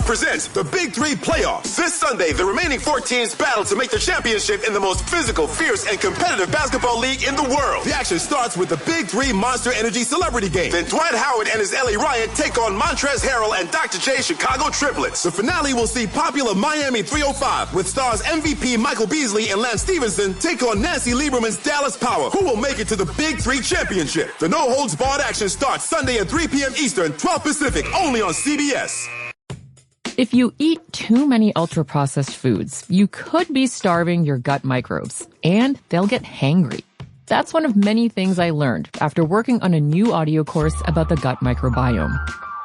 presents the Big Three Playoffs. This Sunday, the remaining 4 teams battle to make the championship in the most physical, fierce, and competitive basketball league in the world. The action starts with the Big Three Monster Energy Celebrity Game. Then Dwight Howard and his LA Riot take on Montrezl Harrell and Dr. J Chicago Triplets. The finale will see popular Miami 305 with stars MVP Michael Beasley and Lance Stevenson take on Nancy Lieberman's Dallas Power. Who will make it to the Big Three Championship? The no-holds-barred action starts Sunday at 3 p.m. Eastern, 12 Pacific, only on CBS. If you eat too many ultra-processed foods, you could be starving your gut microbes, and they'll get hangry. That's one of many things I learned after working on a new audio course about the gut microbiome.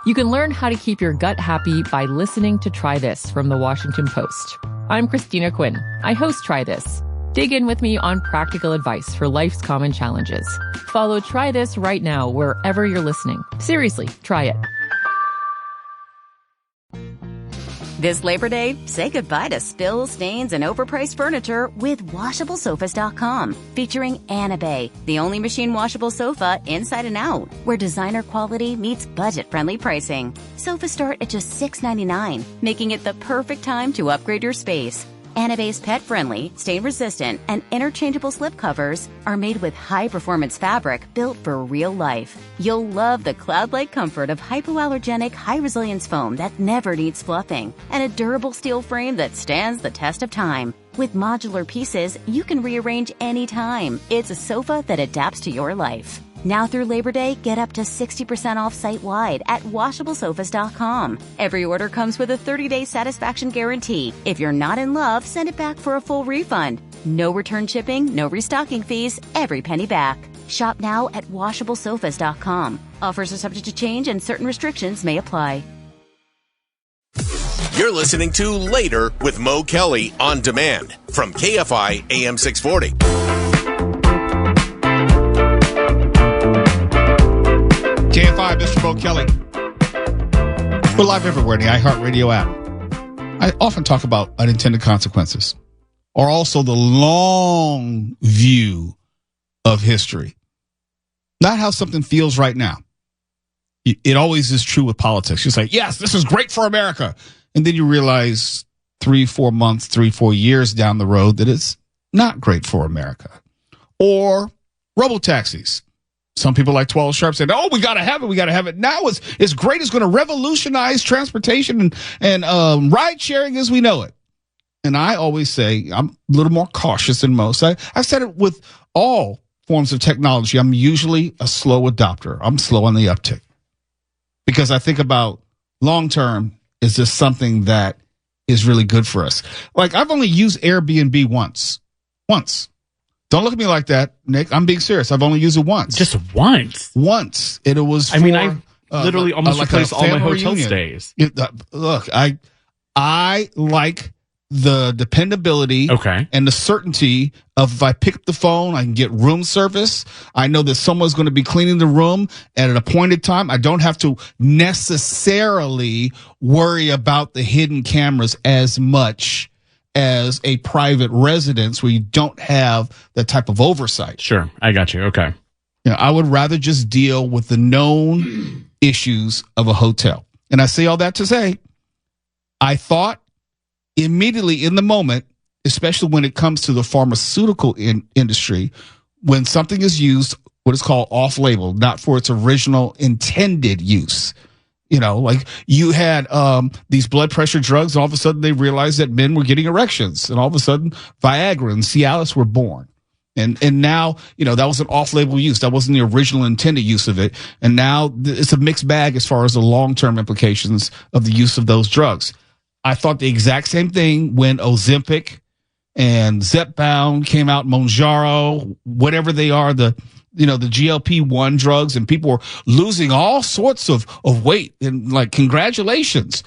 You can learn how to keep your gut happy by listening to Try This from the Washington Post. I'm Christina Quinn. I host Try This. Dig in with me on practical advice for life's common challenges. Follow Try This right now wherever you're listening. Seriously, try it. This Labor Day, say goodbye to spills, stains, and overpriced furniture with WashableSofas.com, featuring Anabe, the only machine washable sofa inside and out, where designer quality meets budget-friendly pricing. Sofas start at just $6.99, making it the perfect time to upgrade your space. Anabe's pet-friendly, stain-resistant, and interchangeable slipcovers are made with high-performance fabric built for real life. You'll love the cloud-like comfort of hypoallergenic, high-resilience foam that never needs fluffing, and a durable steel frame that stands the test of time. With modular pieces, you can rearrange anytime. It's a sofa that adapts to your life. Now through Labor Day, get up to 60% off site-wide at WashableSofas.com. Every order comes with a 30-day satisfaction guarantee. If you're not in love, send it back for a full refund. No return shipping, no restocking fees, every penny back. Shop now at WashableSofas.com. Offers are subject to change and certain restrictions may apply. You're listening to Later with Mo Kelly on demand from KFI AM 640. KFI, Mr. Mo Kelly. We're live everywhere in the iHeartRadio app. I often talk about unintended consequences, or also the long view of history. Not how something feels right now. It always is true with politics. You say, yes, this is great for America. And then you realize 3-4 months, 3-4 years down the road that it's not great for America. Or robo-taxis. Some people like 12 Sharp said, oh, we got to have it. We got to have it now. It's great. It's going to revolutionize transportation and ride sharing as we know it. And I always say I'm a little more cautious than most. I've said it with all forms of technology. I'm usually a slow adopter. I'm slow on the uptick because I think about long term, is this something that is really good for us? Like I've only used Airbnb once. Don't look at me like that, Nick. I'm being serious. I've only used it once. Just once? Once. And it was I literally almost replaced all my hotel stays. Look, I like the dependability and the certainty of if I pick up the phone, I can get room service. I know that someone's going to be cleaning the room at an appointed time. I don't have to necessarily worry about the hidden cameras as much as a private residence where you don't have that type of oversight. Sure. I got you. Okay. I would rather just deal with the known issues of a hotel. And I say all that to say, I thought immediately in the moment, especially when it comes to the pharmaceutical industry, when something is used, what is called off-label, not for its original intended use. Like you had these blood pressure drugs, and all of a sudden they realized that men were getting erections, and all of a sudden Viagra and Cialis were born. And now, that was an off-label use. That wasn't the original intended use of it. And now it's a mixed bag as far as the long-term implications of the use of those drugs. I thought the exact same thing when Ozempic and Zepbound came out, Mounjaro, whatever they are, the GLP-1 drugs, and people were losing all sorts of weight, and like, congratulations.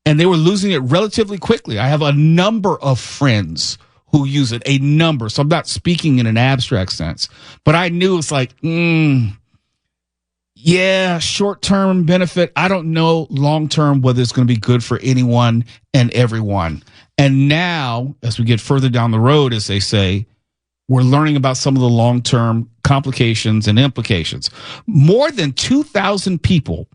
And they were losing it relatively quickly. I have a number of friends who use it, so I'm not speaking in an abstract sense, but I knew it's like, short-term benefit. I don't know long-term whether it's going to be good for anyone and everyone. And now, as we get further down the road, as they say, we're learning about some of the long-term complications and implications. More than 2,000 people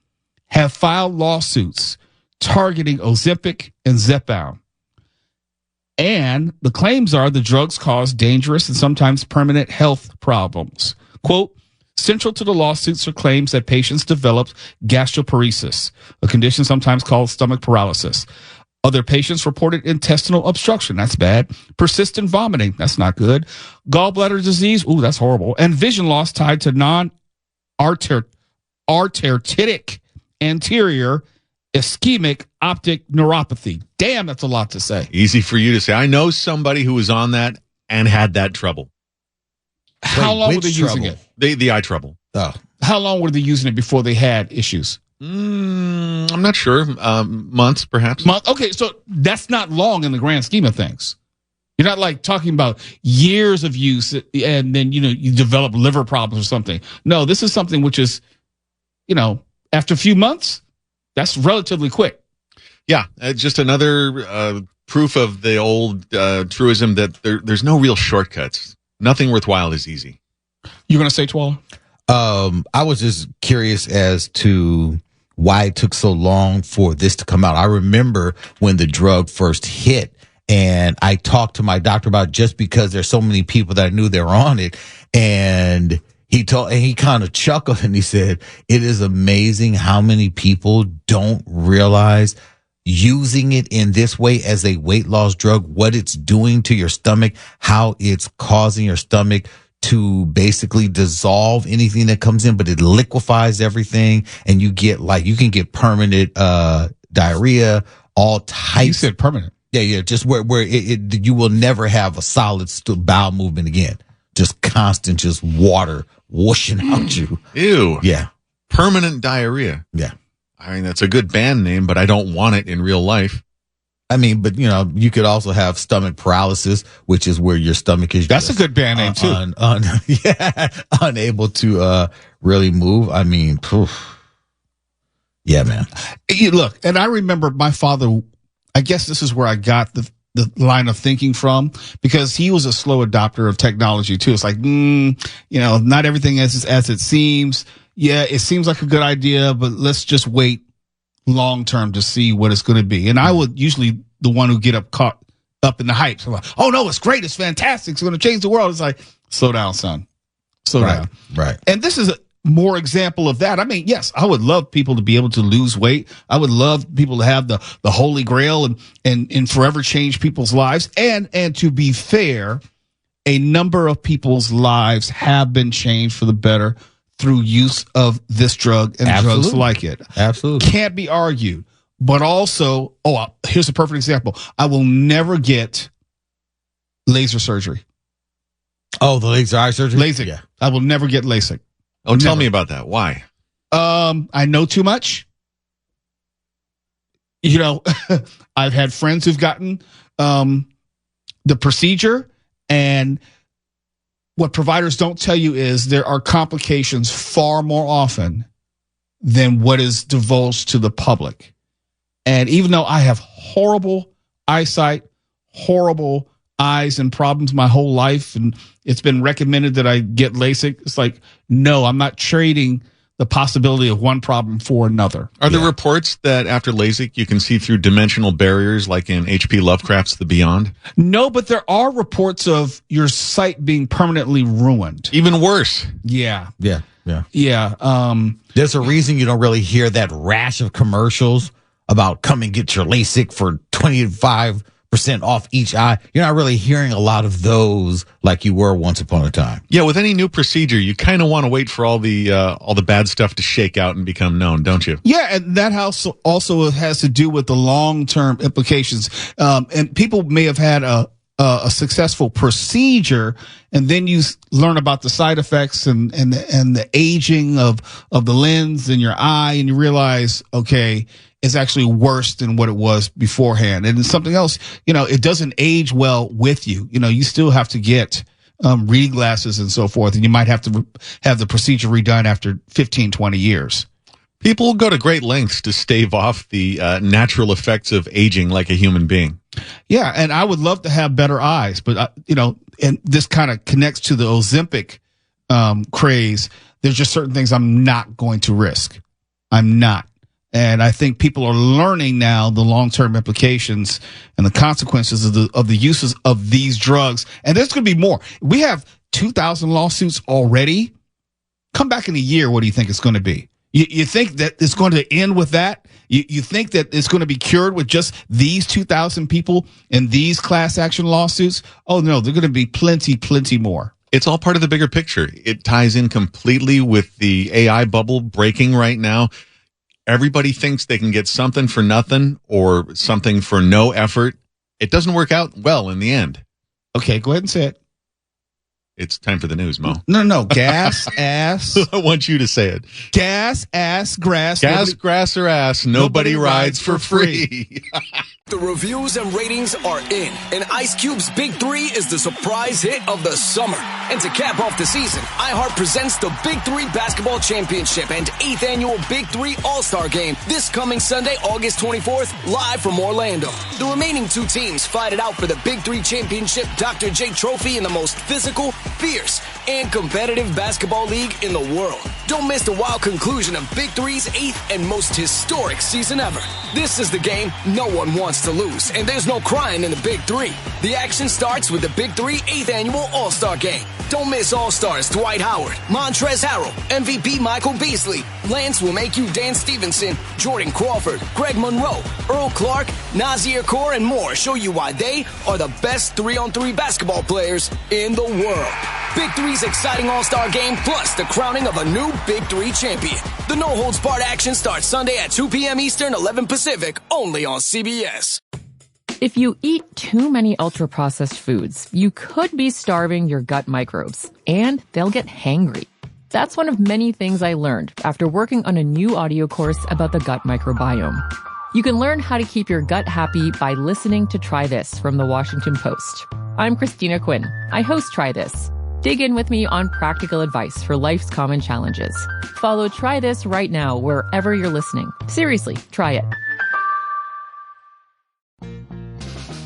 have filed lawsuits targeting Ozempic and Zepbound. And the claims are the drugs cause dangerous and sometimes permanent health problems. Quote, central to the lawsuits are claims that patients developed gastroparesis, a condition sometimes called stomach paralysis. Other patients reported intestinal obstruction. That's bad. Persistent vomiting. That's not good. Gallbladder disease. Ooh, that's horrible. And vision loss tied to non-arteritic anterior ischemic optic neuropathy. Damn, that's a lot to say. Easy for you to say. I know somebody who was on that and had that trouble. How long were they using it? The eye trouble. Oh. How long were they using it before they had issues? I'm not sure. Months, perhaps. Okay, so that's not long in the grand scheme of things. You're not like talking about years of use and then, you develop liver problems or something. No, this is something which is, after a few months, that's relatively quick. Yeah, just another proof of the old truism that there's no real shortcuts. Nothing worthwhile is easy. You going to say, Twala? I was just curious as to why it took so long for this to come out. I remember when the drug first hit, and I talked to my doctor about it just because there's so many people that I knew they were on it, and he kind of chuckled and he said, it is amazing how many people don't realize using it in this way as a weight loss drug, what it's doing to your stomach, how it's causing your stomach to basically dissolve anything that comes in, but it liquefies everything, and you can get permanent diarrhea, all types. You said permanent. Yeah, just where you will never have a solid bowel movement again. Just constant, just water whooshing out you. Ew. Yeah. Permanent diarrhea. Yeah. I mean, that's a good band name, but I don't want it in real life. I mean, but you could also have stomach paralysis, which is where your stomach is. That's a good band name too. Unable to really move. I mean, yeah, man. Look, and I remember my father. I guess this is where I got the line of thinking from, because he was a slow adopter of technology too. It's like, not everything as it seems. Yeah, it seems like a good idea, but let's just wait long term to see what it's going to be. And I would usually the one who get caught up in the hype. So like, oh no, it's great, it's fantastic, it's going to change the world. It's like, slow down, son, slow down. Right. And this is a more example of that. I mean, yes, I would love people to be able to lose weight. I would love people to have the holy grail and forever change people's lives. And to be fair, a number of people's lives have been changed for the better through use of this drug and drugs like it. Absolutely. Can't be argued. But also, here's a perfect example. I will never get laser surgery. Oh, the laser eye surgery? LASIK. Yeah. I will never get LASIK. Oh, tell me about that. Why? I know too much. I've had friends who've gotten the procedure, and what providers don't tell you is there are complications far more often than what is divulged to the public. And even though I have horrible eyesight, horrible eyes and problems my whole life, and it's been recommended that I get LASIK, it's like, no, I'm not trading the possibility of one problem for another. Are there reports that after LASIK you can see through dimensional barriers like in H.P. Lovecraft's The Beyond? No, but there are reports of your sight being permanently ruined. Even worse. Yeah. There's a reason you don't really hear that rash of commercials about come and get your LASIK for 25% off each eye. You're not really hearing a lot of those like you were once upon a time. Yeah, with any new procedure, you kind of want to wait for all the bad stuff to shake out and become known, don't you? Yeah, and that also has to do with the long-term implications. And people may have had a successful procedure, and then you learn about the side effects and the aging of the lens in your eye, and you realize, okay, it's actually worse than what it was beforehand. And it's something else, it doesn't age well with you. You still have to get reading glasses and so forth, and you might have to have the procedure redone after 15, 20 years. People go to great lengths to stave off the natural effects of aging like a human being. Yeah, and I would love to have better eyes, but, and this kind of connects to the Ozempic craze. There's just certain things I'm not going to risk. I'm not. And I think people are learning now the long-term implications and the consequences of the uses of these drugs. And there's going to be more. We have 2,000 lawsuits already. Come back in a year. What do you think it's going to be? You think that it's going to end with that? You think that it's going to be cured with just these 2,000 people and these class action lawsuits? Oh, no, they're going to be plenty more. It's all part of the bigger picture. It ties in completely with the AI bubble breaking right now. Everybody thinks they can get something for nothing or something for no effort. It doesn't work out well in the end. Okay, go ahead and say it. It's time for the news, Mo. No. Gas, ass. I want you to say it. Gas, ass, grass. Gas, grass, or ass. Nobody rides for free. The reviews and ratings are in, and Ice Cube's Big 3 is the surprise hit of the summer. And to cap off the season, iHeart presents the Big 3 Basketball Championship and 8th Annual Big 3 All-Star Game this coming Sunday, August 24th, live from Orlando. The remaining 2 teams fight it out for the Big 3 Championship Dr. J Trophy in the most physical, fierce, and competitive basketball league in the world. Don't miss the wild conclusion of Big 3's 8th and most historic season ever. This is the game no one wants to lose, and there's no crying in the Big 3. The action starts with the Big 3 8th Annual All-Star Game. Don't miss All-Stars Dwight Howard, Montrezl Harrell, MVP Michael Beasley, Lance will make you Dan Stevenson, Jordan Crawford, Greg Monroe, Earl Clark, Nazir Kaur, and more show you why they are the best 3-on-3 basketball players in the world. Big 3's exciting All-Star Game plus the crowning of a new Big 3 champion. The no-holds-barred action starts Sunday at 2 p.m. Eastern, 11 Pacific, only on CBS. If you eat too many ultra-processed foods, you could be starving your gut microbes, and they'll get hangry. That's one of many things I learned after working on a new audio course about the gut microbiome. You can learn how to keep your gut happy by listening to Try This from the Washington Post. I'm Christina Quinn. I host Try This. Dig in with me on practical advice for life's common challenges. Follow Try This right now wherever you're listening. Seriously, try it.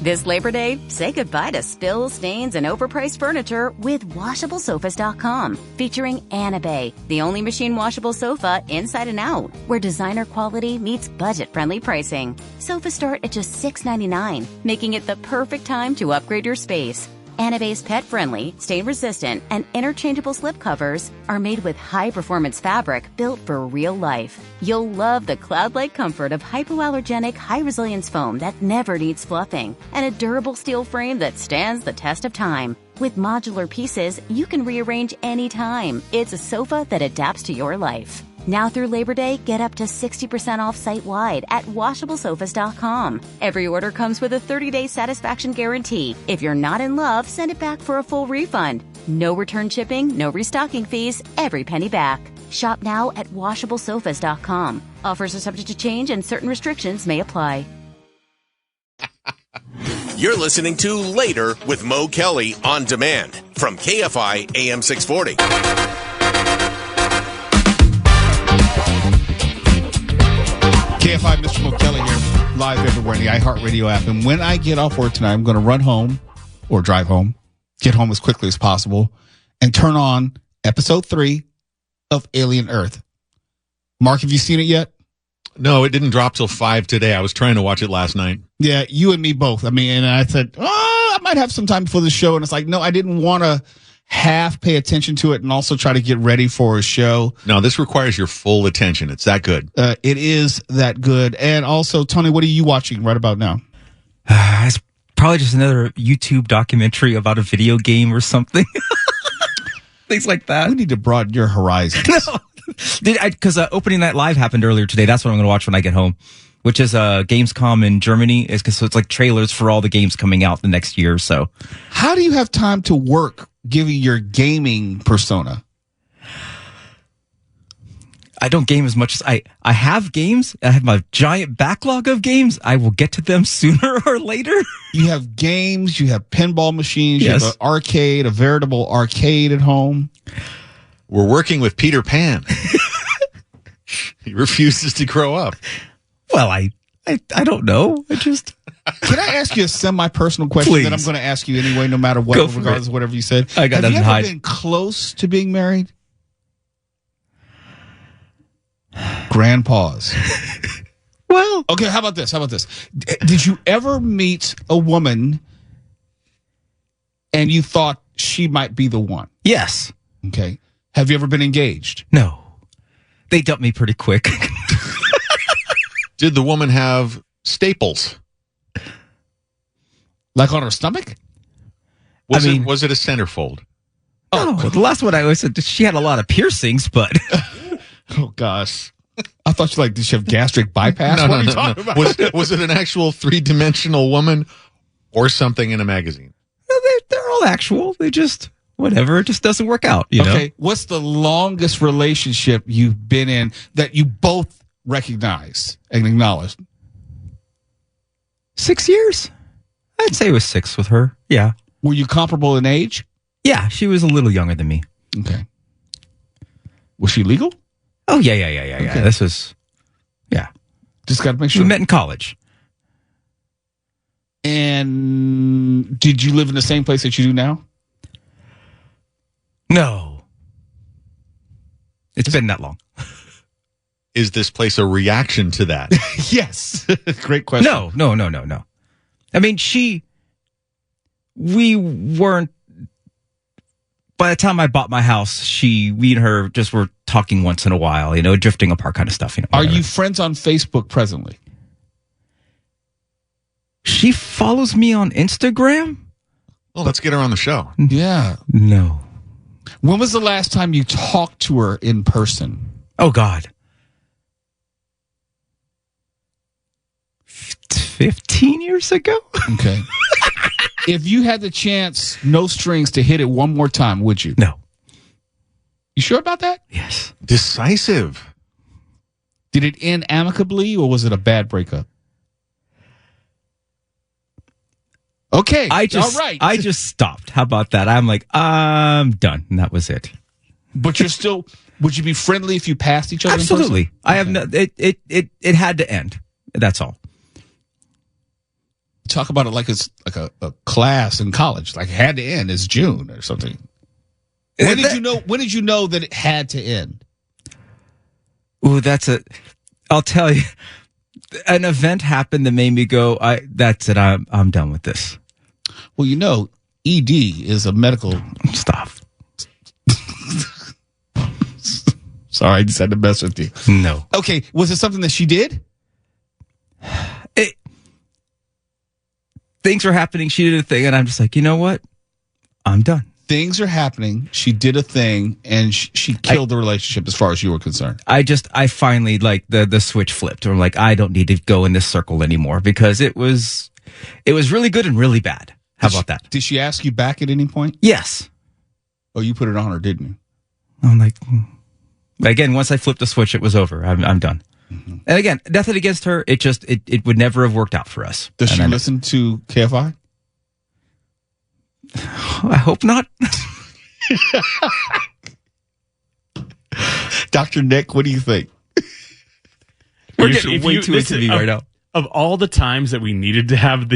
This Labor Day, say goodbye to spills, stains, and overpriced furniture with WashableSofas.com. Featuring Anabay, the only machine washable sofa inside and out, where designer quality meets budget-friendly pricing. Sofas start at just $6.99, making it the perfect time to upgrade your space. Anabay's pet-friendly, stain-resistant, and interchangeable slipcovers are made with high-performance fabric built for real life. You'll love the cloud-like comfort of hypoallergenic, high-resilience foam that never needs fluffing, and a durable steel frame that stands the test of time. With modular pieces, you can rearrange anytime. It's a sofa that adapts to your life. Now through Labor Day, get up to 60% off site-wide at WashableSofas.com. Every order comes with a 30-day satisfaction guarantee. If you're not in love, send it back for a full refund. No return shipping, no restocking fees, every penny back. Shop now at WashableSofas.com. Offers are subject to change and certain restrictions may apply. You're listening to Later with Mo Kelly on demand from KFI AM 640. KFI, Mr. Mo Kelly here, live everywhere in the iHeartRadio app. And when I get off work tonight, I'm going to run home or drive home, get home as quickly as possible, and turn on episode 3 of Alien Earth. Mark, have you seen it yet? No, it didn't drop till 5 today. I was trying to watch it last night. Yeah, you and me both. I mean, and I said, I might have some time before the show. And it's like, no, I didn't want to half pay attention to it and also try to get ready for a show. No, this requires your full attention. It's that good. It is that good. And also, Tony, what are you watching right about now? It's probably just another YouTube documentary about a video game or something. Things like that. We need to broaden your horizons. No. Because opening night live happened earlier today. That's what I'm going to watch when I get home, which is Gamescom in Germany. So it's like trailers for all the games coming out the next year or so. How do you have time to work given your gaming persona? I don't game as much as I have games. I have my giant backlog of games. I will get to them sooner or later. You have games, you have pinball machines, yes. You have an arcade, a veritable arcade at home. We're working with Peter Pan. He refuses to grow up. Well, I don't know. Can I ask you a semi-personal question Please. that I'm going to ask you anyway, no matter what, regardless of whatever you said? I got Have you ever been close to being married? Grand pause. Well, okay, how about this? Did you ever meet a woman and you thought she might be the one? Yes. Okay. Have you ever been engaged? No. They dumped me pretty quick. Did the woman have staples? Like on her stomach? Was it a centerfold? Oh, the last one I always said she had a lot of piercings, but oh gosh, I thought did she have gastric bypass? What are you talking about? Was it an actual 3-dimensional woman or something in a magazine? No, they're all actual. They just whatever. It just doesn't work out. You know? What's the longest relationship you've been in that you both recognize and acknowledge? 6 years. I'd say it was 6 with her. Yeah. Were you comparable in age? Yeah, she was a little younger than me. Okay. Was she legal? Oh, yeah. Okay. This was, yeah. Just got to make sure. We met in college. And did you live in the same place that you do now? No. It's been that long. Is this place a reaction to that? Yes. Great question. No. I mean, we weren't, by the time I bought my house, we and her just were talking once in a while, drifting apart kind of stuff. Are you friends on Facebook presently? She follows me on Instagram? Well, let's get her on the show. Yeah. No. When was the last time you talked to her in person? Oh, God. 15 years ago? Okay. If you had the chance, no strings, to hit it one more time, would you? No. You sure about that? Yes. Decisive. Did it end amicably or was it a bad breakup? Okay. All right. I just stopped. How about that? I'm like, I'm done. And that was it. But you're still, would you be friendly if you passed each other? Absolutely. In person? I have no, it had to end. That's all. Talk about it like it's like a class in college, like it had to end. It's June or something. When did you know that it had to end? Ooh, I'll tell you, an event happened that made me go, that's it. I'm done with this. Well, ED is a medical stuff. Sorry, I just had to mess with you. No. Okay. Was it something that she did? Things were happening. She did a thing, and I'm just like, you know what? I'm done. Things are happening. She did a thing, and she killed the relationship as far as you were concerned. I finally, like, the switch flipped. I'm like, I don't need to go in this circle anymore because it was really good and really bad. How about that? Did she ask you back at any point? Yes. Oh, you put it on her, didn't you? I'm like, again, once I flipped the switch, it was over. I'm done. Mm-hmm. And again, nothing against her. It would never have worked out for us. Does she listen to KFI? I hope not. Dr. Nick, what do you think? We're getting way too into me right now. Of all the times that we needed to have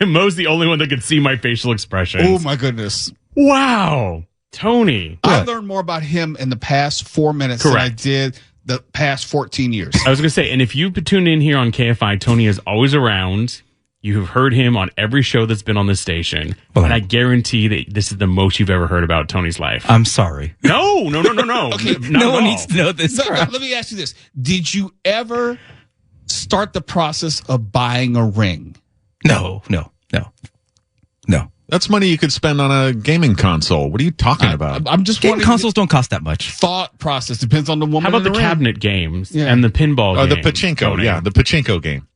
Mo's the only one that could see my facial expressions. Oh my goodness. Wow. Tony. I learned more about him in the past 4 minutes than I did the past 14 years. I was going to say, and if you tune in here on KFI, Tony is always around. You have heard him on every show that's been on this station. Well, and I guarantee that this is the most you've ever heard about Tony's life. I'm sorry. No. Okay, no one needs to know this. No, let me ask you this. Did you ever start the process of buying a ring? No. That's money you could spend on a gaming console. What are you talking about? I'm just gaming consoles don't cost that much. Thought process depends on the woman. How about the cabinet games and the pinball game? The pachinko, the pachinko game.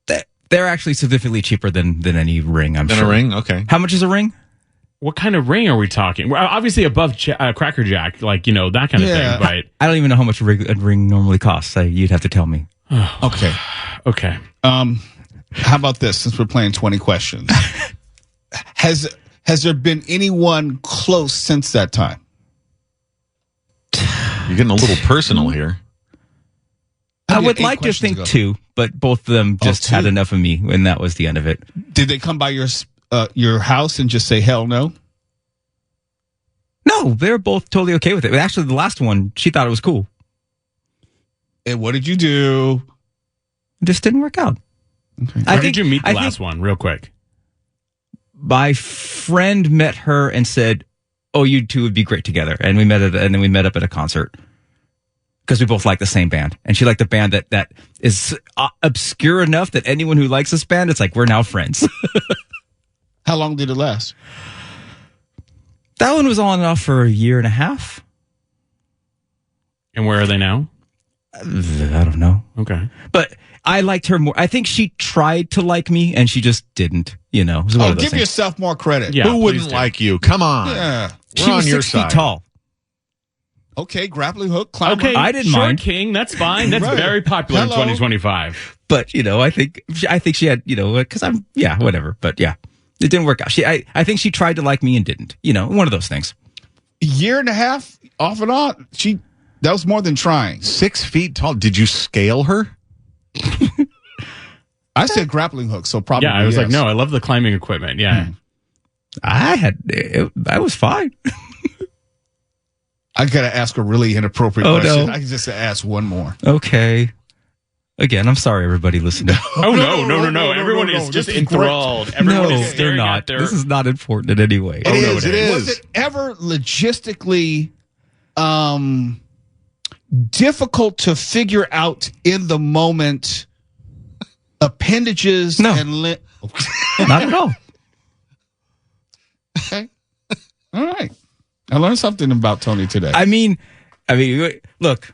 They're actually significantly cheaper than any ring, I'm sure. Than a ring? Okay. How much is a ring? What kind of ring are we talking? Well, obviously above Cracker Jack, like, that kind of thing. But I don't even know how much a ring normally costs. You'd have to tell me. Okay. How about this, since we're playing 20 questions? Has there been anyone close since that time? You're getting a little personal here. I would like to think 2, but both of them just had enough of me, and that was the end of it. Did they come by your house and just say hell no? No, they're both totally okay with it. Actually, the last one, she thought it was cool. And what did you do? It just didn't work out. Okay. How did you meet the last one, real quick? My friend met her and said, "Oh, you two would be great together." And we met up at a concert because we both like the same band, and she liked the band that is obscure enough that anyone who likes this band, it's like we're now friends. How long did it last? That one was on and off for a year and a half. And where are they now? I don't know. Okay. But I liked her more. I think she tried to like me, and she just didn't. You know, it was one of those give things. yourself more credit. Yeah, Who wouldn't like you? Come on. Yeah. We're She on was your 6 feet side. tall. Okay, grappling hook, climber. Okay, I didn't short mind. king. That's fine. That's Right. very popular Hello. in 2025. But I think she had, because whatever. But yeah, it didn't work out. I think she tried to like me and didn't. One of those things. A year and a half off and on. That was more than trying. 6 feet tall. Did you scale her? I said grappling hook, so probably. Yeah, I was yes. like, no, I love the climbing equipment. Yeah. I was fine. I gotta ask a really inappropriate Oh, question. no. I can just ask one more. Okay. Again, I'm sorry, everybody listening. Oh, no. Everyone is just This is enthralled. Everyone No, is they're staring not. at their... This is not important in any way. It is. it Was it ever logistically difficult to figure out in the moment appendages No. and Not at all. Okay. All right. I learned something about Tony today. I mean, look,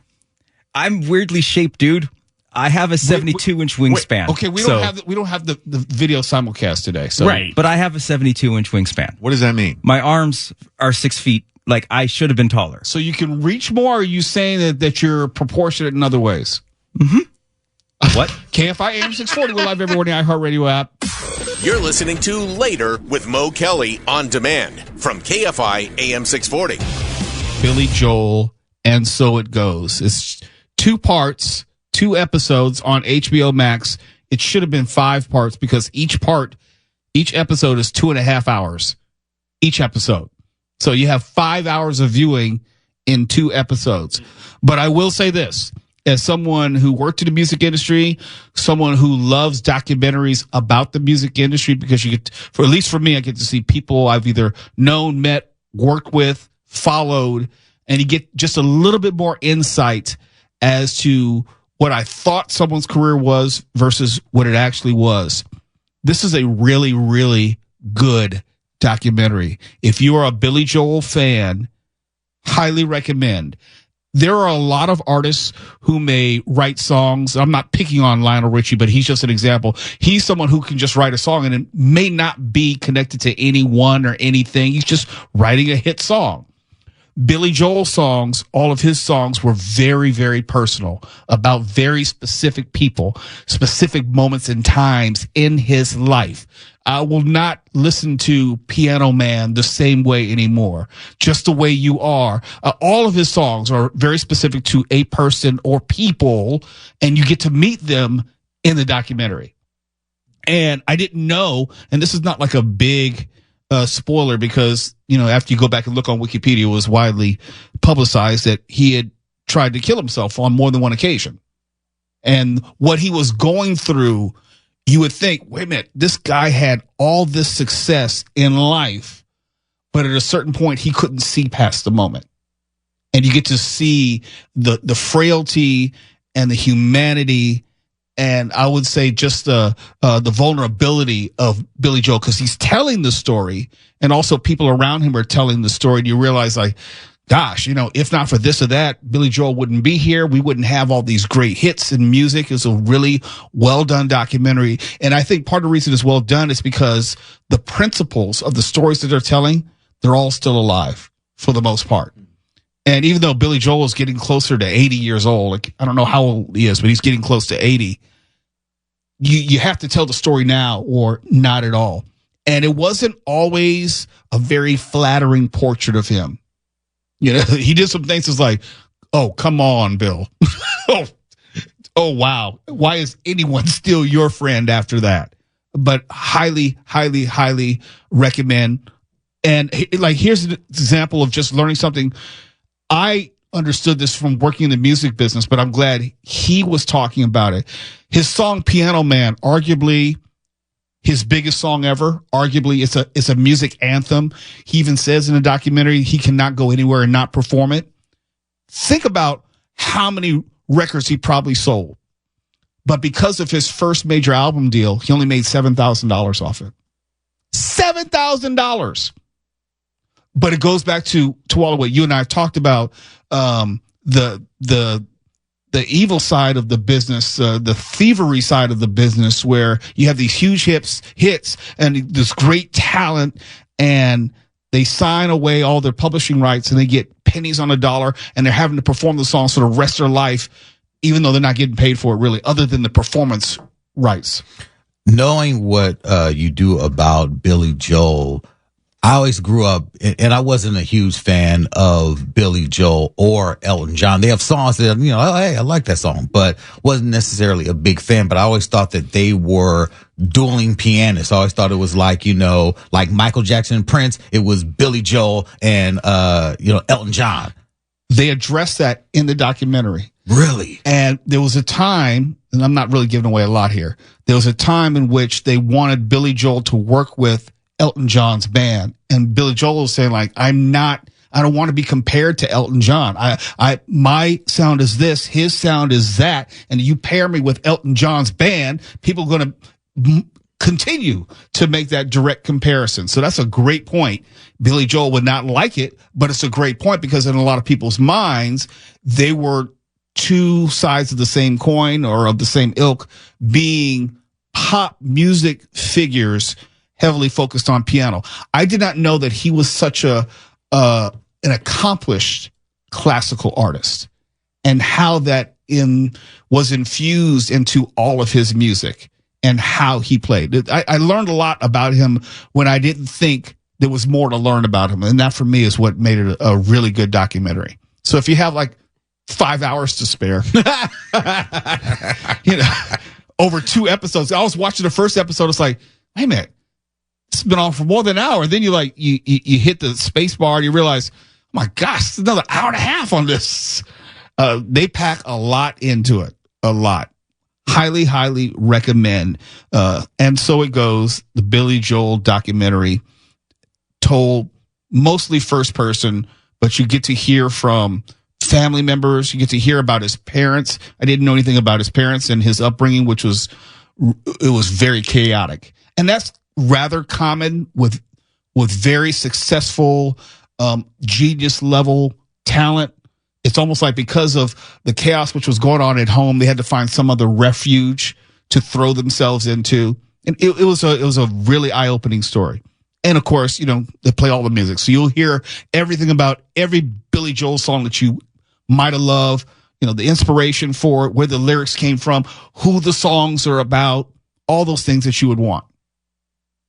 I'm weirdly shaped, dude. I have a 72-inch wingspan. Okay, we don't have the video simulcast today. So Right. But I have a 72-inch wingspan. What does that mean? My arms are 6 feet. Like, I should have been taller. So you can reach more, or are you saying that you're proportionate in other ways? What? KFI AM 640. We're live every morning. iHeartRadio app. You're listening to Later with Mo Kelly on demand from KFI AM 640. Billy Joel, and So It Goes. It's 2 parts, 2 episodes on HBO Max. It should have been 5 parts because each episode is 2.5 hours. Each episode. So you have 5 hours of viewing in 2 episodes. But I will say this, as someone who worked in the music industry, someone who loves documentaries about the music industry, because you get, at least for me, I get to see people I've either known, met, worked with, followed, and you get just a little bit more insight as to what I thought someone's career was versus what it actually was. This is a really, really good documentary. If you are a Billy Joel fan, highly recommend. There are a lot of artists who may write songs. I'm not picking on Lionel Richie, but he's just an example. He's someone who can just write a song and it may not be connected to anyone or anything. He's just writing a hit song. Billy Joel songs, all of his songs were very, very personal about very specific people, specific moments and times in his life. I will not listen to Piano Man the same way anymore. Just the way you are. All of his songs are very specific to a person or people, and you get to meet them in the documentary. And I didn't know, and this is not like a big spoiler because, after you go back and look on Wikipedia, it was widely publicized that he had tried to kill himself on more than one occasion. And what he was going through, you would think, wait a minute, this guy had all this success in life, but at a certain point, he couldn't see past the moment. And you get to see the frailty and the humanity, and I would say just the vulnerability of Billy Joel, because he's telling the story, and also people around him are telling the story. And you realize, like, gosh, if not for this or that, Billy Joel wouldn't be here. We wouldn't have all these great hits in music. It's a really well done documentary. And I think part of the reason it's well done is because the principles of the stories that they're telling, they're all still alive for the most part. And even though Billy Joel is getting closer to 80 years old, like, I don't know how old he is, but he's getting close to 80. You have to tell the story now or not at all. And it wasn't always a very flattering portrait of him. He did some things that's like, oh, come on, Bill. oh, wow. Why is anyone still your friend after that? But highly, highly, highly recommend. And like, here's an example of just learning something. I understood this from working in the music business, but I'm glad he was talking about it. His song Piano Man, arguably his biggest song ever. Arguably, it's a music anthem. He even says in the documentary he cannot go anywhere and not perform it. Think about how many records he probably sold. But because of his first major album deal, he only made $7,000 off it. $7,000. But it goes back to all of what you and I have talked about, the evil side of the business, the thievery side of the business, where you have these huge hits and this great talent, and they sign away all their publishing rights and they get pennies on a dollar, and they're having to perform the song for the rest of their life, even though they're not getting paid for it really, other than the performance rights. Knowing what you do about Billy Joel, I always grew up, and I wasn't a huge fan of Billy Joel or Elton John. They have songs that, oh, hey, I like that song, but wasn't necessarily a big fan. But I always thought that they were dueling pianists. I always thought it was like, like Michael Jackson and Prince, it was Billy Joel and, Elton John. They addressed that in the documentary. Really? And there was a time, and I'm not really giving away a lot here, there was a time in which they wanted Billy Joel to work with Elton John's band, and Billy Joel was saying, like, I don't want to be compared to Elton John. My sound is this, his sound is that, and you pair me with Elton John's band, people are going to continue to make that direct comparison. So that's a great point. Billy Joel would not like it, but it's a great point because in a lot of people's minds, they were two sides of the same coin or of the same ilk, being pop music figures heavily focused on piano. I did not know that he was such an accomplished classical artist, and how that was infused into all of his music and how he played. I learned a lot about him when I didn't think there was more to learn about him, and that for me is what made it a really good documentary. So if you have like 5 hours to spare, over 2 episodes. I was watching the first episode. It's like, wait a minute, it's been on for more than an hour. And then you hit the space bar and you realize, oh my gosh, it's another hour and a half on this. They pack a lot into it. A lot. Highly, highly recommend. And so it goes. The Billy Joel documentary, told mostly first person, but you get to hear from family members. You get to hear about his parents. I didn't know anything about his parents and his upbringing, which was very chaotic. And that's rather common with very successful, genius level talent. It's almost like because of the chaos which was going on at home, they had to find some other refuge to throw themselves into. And it was a really eye-opening story. And of course, they play all the music. So you'll hear everything about every Billy Joel song that you might have loved, the inspiration for it, where the lyrics came from, who the songs are about, all those things that you would want.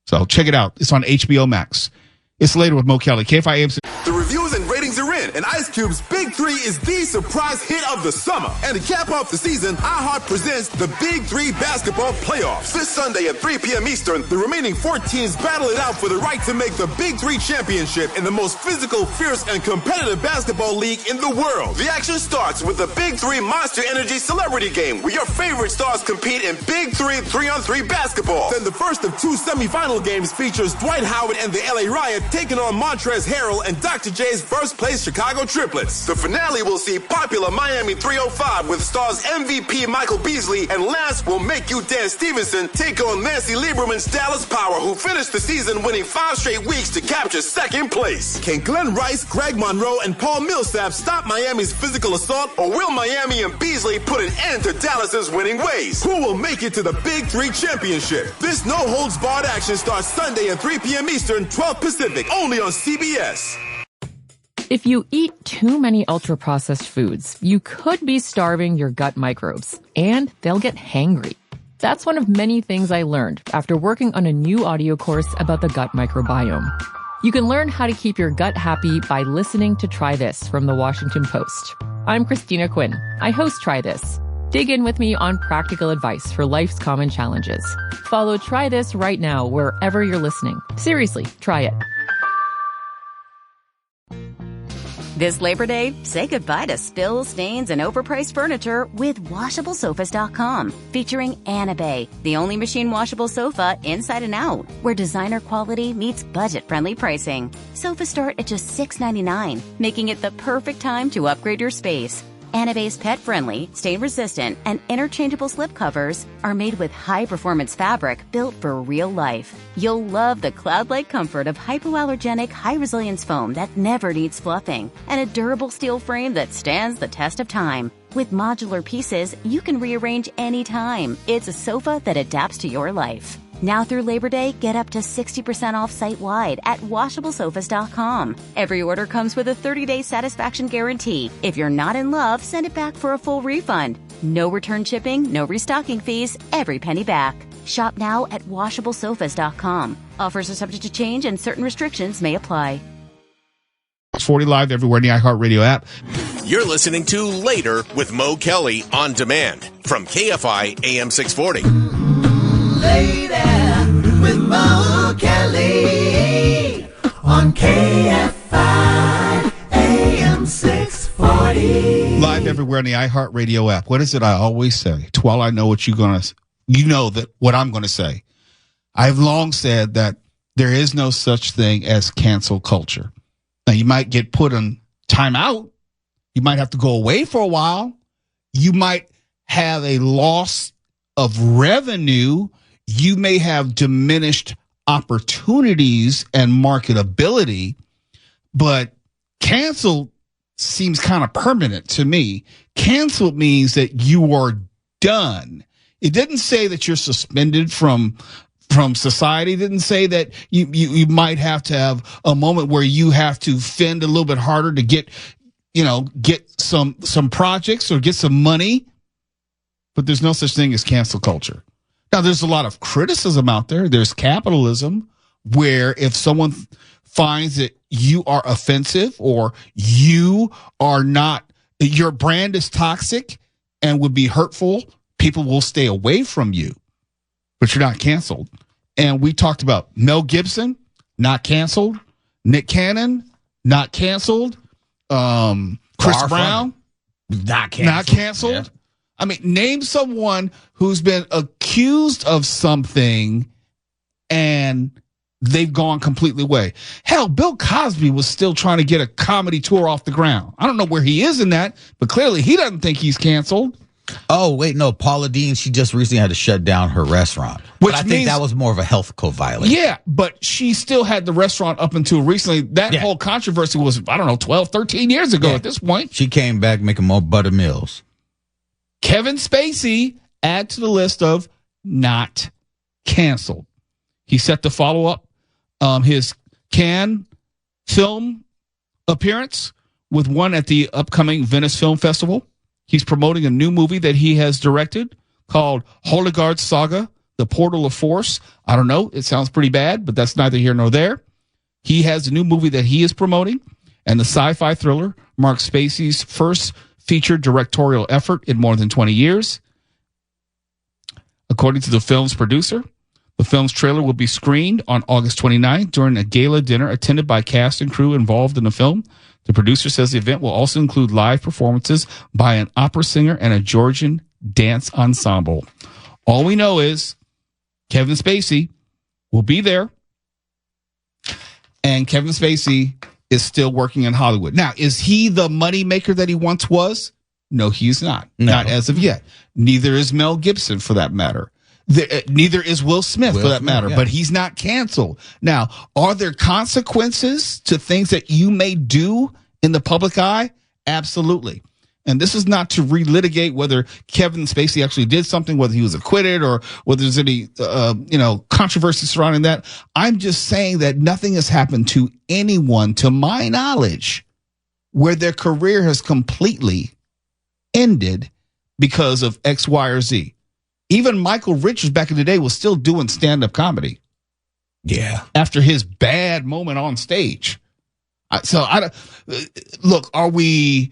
So check it out. It's on HBO Max. It's Later with Mo Kelly, KFI AM. The reviews and ratings are in, and Ice Cube's Big 3 is the surprise hit of the summer. And to cap off the season, iHeart presents the Big 3 Basketball Playoffs. This Sunday at 3 p.m. Eastern, the remaining 4 teams battle it out for the right to make the Big 3 championship in the most physical, fierce, and competitive basketball league in the world. The action starts with the Big 3 Monster Energy Celebrity Game, where your favorite stars compete in Big 3 3-on-3 basketball. Then the first of 2 semifinal games features Dwight Howard and the LA Riot taking on Montrezl Harrell and Dr. J's first-place Chicago Triplets. The finale will see popular Miami 305 with stars MVP Michael Beasley, and last will Make You Dance Stevenson take on Nancy Lieberman's Dallas Power, who finished the season winning 5 straight weeks to capture second place. Can Glenn Rice, Greg Monroe, and Paul Millsap stop Miami's physical assault, or will Miami and Beasley put an end to Dallas's winning ways? Who will make it to the Big 3 championship? This no-holds-barred action starts Sunday at 3 p.m. Eastern, 12 Pacific, only on CBS. If you eat too many ultra-processed foods, you could be starving your gut microbes, and they'll get hangry. That's one of many things I learned after working on a new audio course about the gut microbiome. You can learn how to keep your gut happy by listening to Try This from the Washington Post. I'm Christina Quinn. I host Try This. Dig in with me on practical advice for life's common challenges. Follow Try This right now wherever you're listening. Seriously, try it. This Labor Day, say goodbye to spills, stains, and overpriced furniture with WashableSofas.com. Featuring Anabay, the only machine washable sofa inside and out, where designer quality meets budget-friendly pricing. Sofas start at just $6.99, making it the perfect time to upgrade your space. Anabay's pet-friendly, stain-resistant, and interchangeable slip covers are made with high-performance fabric built for real life. You'll love the cloud-like comfort of hypoallergenic, high-resilience foam that never needs fluffing, and a durable steel frame that stands the test of time. With modular pieces, you can rearrange anytime. It's a sofa that adapts to your life. Now through Labor Day, get up to 60% off site-wide at WashableSofas.com. Every order comes with a 30-day satisfaction guarantee. If you're not in love, send it back for a full refund. No return shipping, no restocking fees, every penny back. Shop now at WashableSofas.com. Offers are subject to change and certain restrictions may apply. 40 Live everywhere in the iHeartRadio app. You're listening to Later with Mo Kelly on demand from KFI AM 640. Later with Mo Kelly on KFI AM 640. Live everywhere in the iHeartRadio app. What is it I always say? Well, I know what you know that what I'm going to say. I've long said that there is no such thing as cancel culture. Now, you might get put on timeout. You might have to go away for a while. You might have a loss of revenue. You may have diminished opportunities and marketability, but cancel seems kind of permanent to me. Cancel means that you are done. It didn't say that you're suspended from society. It didn't say that you might have to have a moment where you have to fend a little bit harder to get some projects or get some money. But there's no such thing as cancel culture. Now, there's a lot of criticism out there. There's capitalism, where if someone finds that you are offensive or you are not, your brand is toxic and would be hurtful, people will stay away from you. But you're not canceled. And we talked about Mel Gibson, not canceled. Nick Cannon, not canceled. Chris Brown, not canceled. Yeah. I mean, name someone who's been accused of something and they've gone completely away. Hell, Bill Cosby was still trying to get a comedy tour off the ground. I don't know where he is in that, but clearly he doesn't think he's canceled. Oh, wait, no. Paula Deen, she just recently had to shut down her restaurant. But I think that was more of a health code violation. Yeah, but she still had the restaurant up until recently. That whole controversy was, 12, 13 years ago at this point. She came back making more buttermills. Kevin Spacey, add to the list of not canceled. He's set to follow up his Cannes film appearance with one at the upcoming Venice Film Festival. He's promoting a new movie that he has directed called Holigard Saga, The Portal of Force. I don't know. It sounds pretty bad, but that's neither here nor there. He has a new movie that he is promoting, and the sci-fi thriller marks Spacey's first featured directorial effort in more than 20 years. According to the film's producer, the film's trailer will be screened on August 29th during a gala dinner attended by cast and crew involved in the film. The producer says the event will also include live performances by an opera singer and a Georgian dance ensemble. All we know is Kevin Spacey will be there, and Kevin Spacey is still working in Hollywood. Now, is he the moneymaker that he once was? No, he's not. No. Not as of yet. Neither is Mel Gibson, for that matter. Neither is Will Smith, for that matter, but he's not canceled. Now, are there consequences to things that you may do in the public eye? Absolutely. And this is not to relitigate whether Kevin Spacey actually did something, whether he was acquitted or whether there's any, controversy surrounding that. I'm just saying that nothing has happened to anyone, to my knowledge, where their career has completely ended because of X, Y, or Z. Even Michael Richards back in the day was still doing stand-up comedy. Yeah. After his bad moment on stage. So look, are we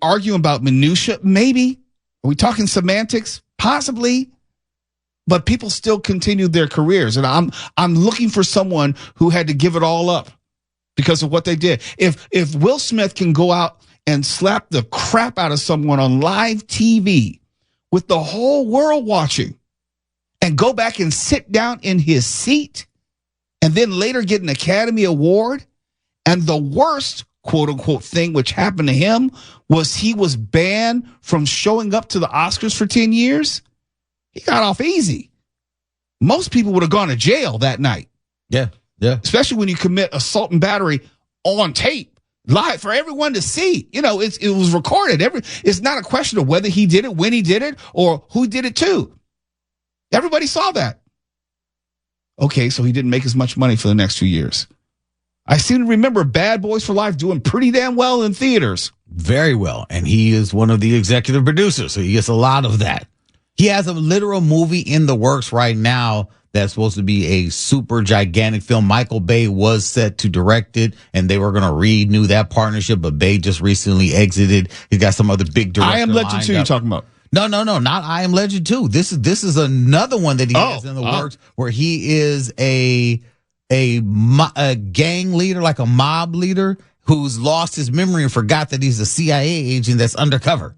arguing about minutia? Maybe. Are we talking semantics? Possibly. But people still continue their careers. And I'm looking for someone who had to give it all up because of what they did. If Will Smith can go out and slap the crap out of someone on live TV with the whole world watching and go back and sit down in his seat and then later get an Academy Award, and the worst quote unquote thing which happened to him was he was banned from showing up to the Oscars for 10 years. He got off easy. Most people would have gone to jail that night. Yeah. Yeah. Especially when you commit assault and battery on tape, live for everyone to see. You know, it was recorded. It's not a question of whether he did it, when he did it, or who did it to. Everybody saw that. Okay, so he didn't make as much money for the next few years. I seem to remember Bad Boys for Life doing pretty damn well in theaters. Very well. And he is one of the executive producers, so he gets a lot of that. He has a literal movie in the works right now that's supposed to be a super gigantic film. Michael Bay was set to direct it, and they were going to renew that partnership, but Bay just recently exited. He's got some other big director. I Am Legend 2 you're talking about? No, not I Am Legend 2. This is another one that he has in the works where he is a gang leader, like a mob leader who's lost his memory and forgot that he's a CIA agent that's undercover.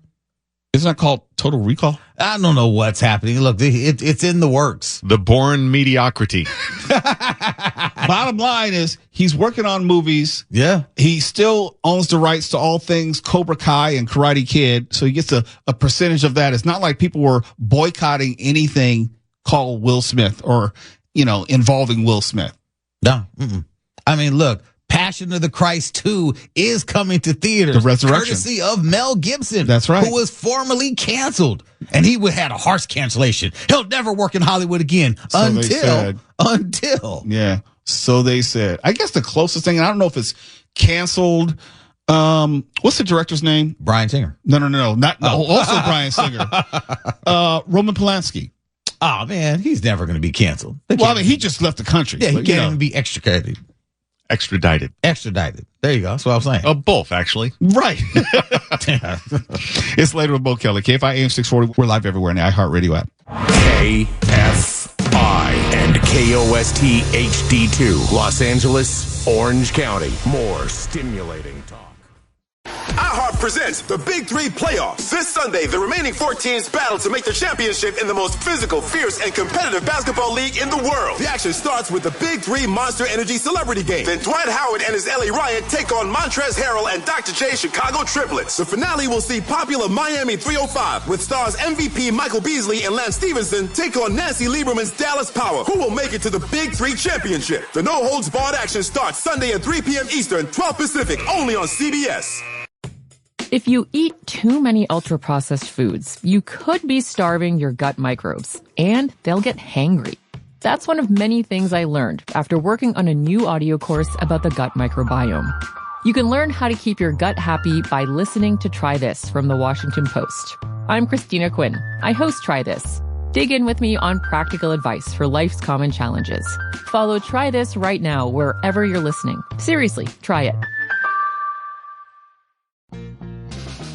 Isn't that called Total Recall? I don't know what's happening. Look, it's in the works. The Bourne Mediocrity. Bottom line is he's working on movies. Yeah. He still owns the rights to all things Cobra Kai and Karate Kid, so he gets a percentage of that. It's not like people were boycotting anything called Will Smith or, involving Will Smith. No. Mm-mm. I mean, look, Passion of the Christ 2 is coming to theaters. The Resurrection. Courtesy of Mel Gibson. That's right. Who was formerly canceled. And he had a harsh cancellation. He'll never work in Hollywood again until. Yeah. So they said. I guess the closest thing, and I don't know if it's canceled. What's the director's name? Bryan Singer. No. Also Bryan Singer. Roman Polanski. Oh, man, he's never going to be canceled. Well, I mean, he just left the country. Yeah, he can't even be extradited. Extradited. There you go. That's what I was saying. Both, actually. Right. It's later with Mo Kelly. KFI AM 640. We're live everywhere in the iHeartRadio app. KFI and KOST HD2. Los Angeles, Orange County. More stimulating talk. iHeart presents the Big Three Playoffs. This Sunday, the remaining 4 teams battle to make the championship in the most physical, fierce, and competitive basketball league in the world. The action starts with the Big Three Monster Energy Celebrity Game. Then Dwight Howard and his LA Riot take on Montrezl Harrell and Dr. J Chicago Triplets. The finale will see popular Miami 305 with stars MVP Michael Beasley and Lance Stevenson take on Nancy Lieberman's Dallas Power. Who will make it to the Big Three Championship? The no-holds-barred action starts Sunday at 3 p.m. Eastern, 12 Pacific, only on CBS. If you eat too many ultra-processed foods, you could be starving your gut microbes, and they'll get hangry. That's one of many things I learned after working on a new audio course about the gut microbiome. You can learn how to keep your gut happy by listening to Try This from the Washington Post. I'm Christina Quinn. I host Try This. Dig in with me on practical advice for life's common challenges. Follow Try This right now wherever you're listening. Seriously, try it.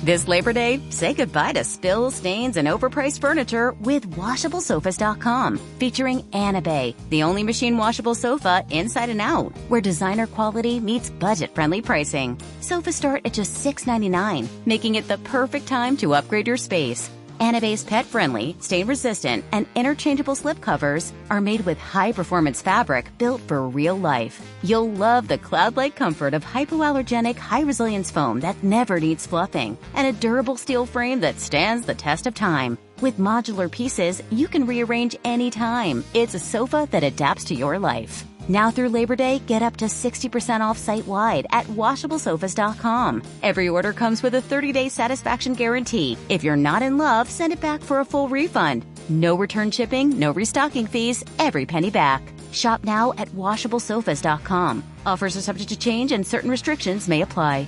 This Labor Day, say goodbye to spills, stains, and overpriced furniture with WashableSofas.com. Featuring Anna Bay, the only machine washable sofa inside and out, where designer quality meets budget-friendly pricing. Sofas start at just $6.99, making it the perfect time to upgrade your space. Anna Bay's pet-friendly, stain-resistant, and interchangeable slip covers are made with high-performance fabric built for real life. You'll love the cloud-like comfort of hypoallergenic, high-resilience foam that never needs fluffing, and a durable steel frame that stands the test of time. With modular pieces, you can rearrange anytime. It's a sofa that adapts to your life. Now through Labor Day, get up to 60% off site-wide at WashableSofas.com. Every order comes with a 30-day satisfaction guarantee. If you're not in love, send it back for a full refund. No return shipping, no restocking fees, every penny back. Shop now at WashableSofas.com. Offers are subject to change and certain restrictions may apply.